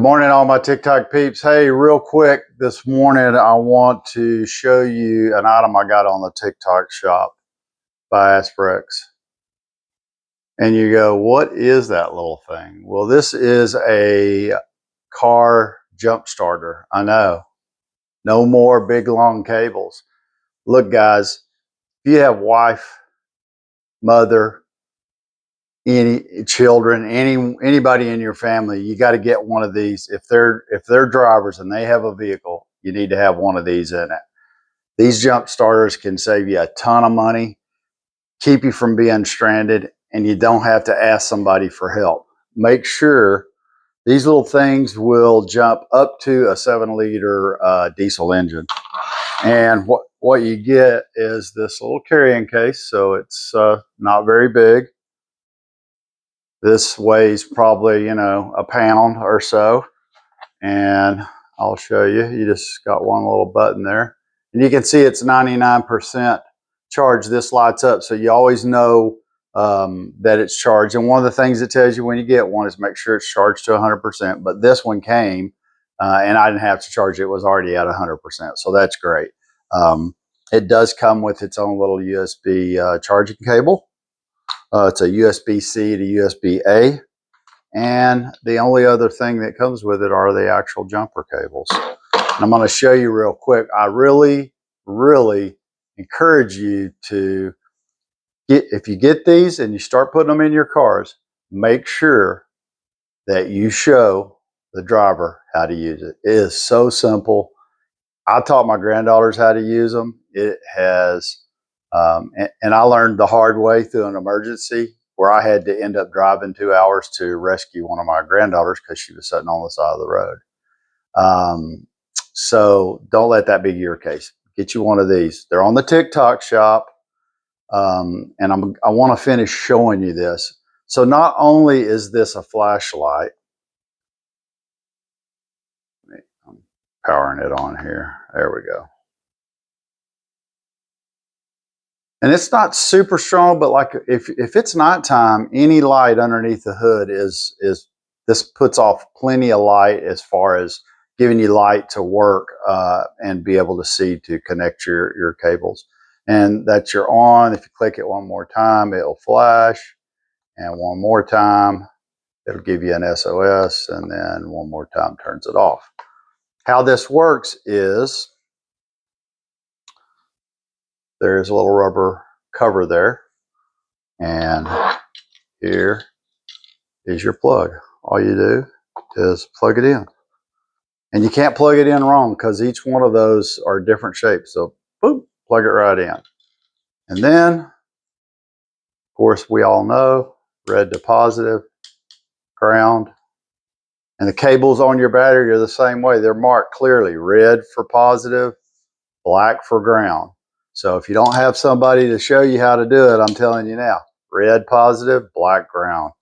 morning, all my TikTok peeps. Hey, real quick, this morning I want to show you an item I got on the TikTok shop by ASPERX. And you go, what is that little thing? Well, this is a car jump starter. I know, no more big long cables. Look, guys, if you have wife, mother, any children, anybody in your family, you got to get one of these. If they're drivers and they have a vehicle, you need to have one of these in it. These jump starters can save you a ton of money, keep you from being stranded, and you don't have to ask somebody for help. Make sure these little things will jump up to a 7-liter diesel engine. And what you get is this little carrying case. So it's not very big. This weighs probably, a pound or so. And I'll show you. You just got one little button there. And you can see it's 99% charged. This lights up, so you always know that it's charged. And one of the things it tells you when you get one is make sure it's charged to 100%. But this one came, and I didn't have to charge it. It was already at 100%, so that's great. It does come with its own little USB charging cable. It's a USB-C to USB-A. And the only other thing that comes with it are the actual jumper cables. And I'm going to show you real quick. I really, really encourage you to if you get these and you start putting them in your cars, make sure that you show the driver how to use it. It is so simple. I taught my granddaughters how to use them. It has, and I learned the hard way through an emergency where I had to end up driving 2 hours to rescue one of my granddaughters because she was sitting on the side of the road. So don't let that be your case. Get you one of these. They're on the TikTok shop. And I want to finish showing you this. So not only is this a flashlight, I'm powering it on here. There we go. And it's not super strong, but like if it's nighttime, any light underneath the hood is this puts off plenty of light as far as giving you light to work and be able to see to connect your cables. And that you're on. If you click it one more time, it'll flash, and one more time, it'll give you an SOS, and then one more time turns it off. How this works is there's a little rubber cover there, and here is your plug. All you do is plug it in. And you can't plug it in wrong because each one of those are different shapes. So boom, plug it right in. And then, of course, we all know red to positive, ground. And the cables on your battery are the same way. They're marked clearly, red for positive, black for ground. So if you don't have somebody to show you how to do it, I'm telling you now, red positive, black ground.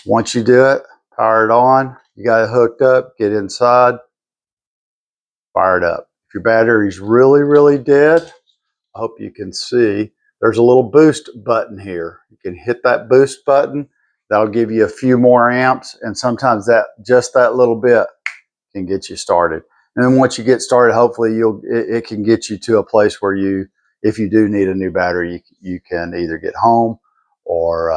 Once you do it, power it on, you got it hooked up, get inside, fire it up. If your battery's really, really dead, I hope you can see, there's a little boost button here. You can hit that boost button. That'll give you a few more amps, and sometimes just that little bit can get you started. And then once you get started, hopefully it can get you to a place where if you do need a new battery, you can either get home or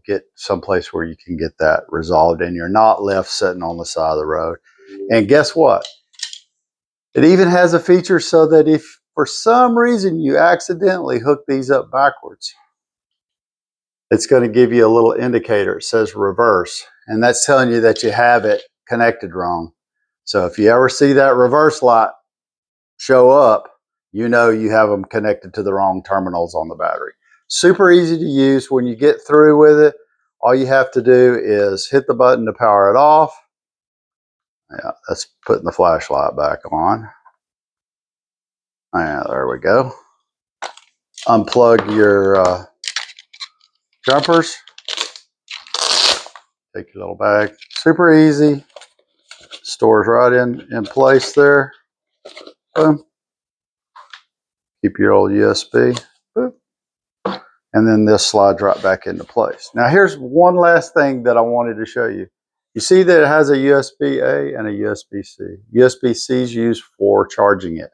get someplace where you can get that resolved and you're not left sitting on the side of the road. And guess what? It even has a feature so that if for some reason you accidentally hook these up backwards, it's going to give you a little indicator. It says reverse, and that's telling you that you have it connected wrong. So if you ever see that reverse light show up, you know you have them connected to the wrong terminals on the battery. Super easy to use. When you get through with it, all you have to do is hit the button to power it off. Yeah, that's putting the flashlight back on. Yeah, there we go. Unplug your jumpers. Take your little bag. Super easy. Stores right in place there. Boom. Keep your old USB. Boom. And then this slides right back into place. Now here's one last thing that I wanted to show you. You see that it has a USB-A and a USB-C. USB-C is used for charging it.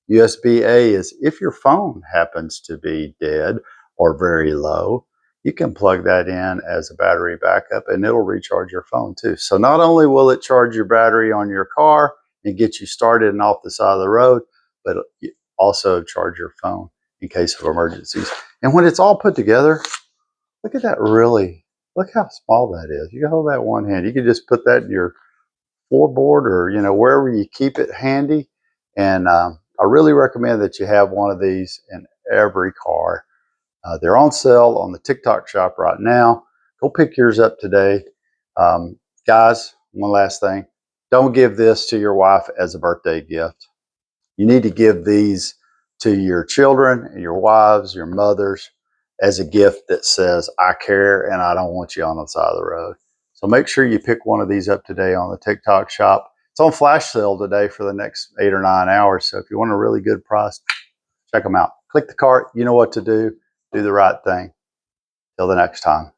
USB-A is if your phone happens to be dead or very low, you can plug that in as a battery backup and it'll recharge your phone too. So not only will it charge your battery on your car and get you started and off the side of the road, but it'll also charge your phone in case of emergencies. And when it's all put together, look at that look how small that is. You can hold that one hand. You can just put that in your floorboard or, wherever you keep it handy. And I really recommend that you have one of these in every car. They're on sale on the TikTok shop right now. Go pick yours up today. Guys, one last thing. Don't give this to your wife as a birthday gift. You need to give these to your children, your wives, your mothers as a gift that says, I care and I don't want you on the side of the road. So make sure you pick one of these up today on the TikTok shop. It's on flash sale today for the next 8 or 9 hours. So if you want a really good price, check them out. Click the cart. You know what to do. Do the right thing. Till the next time.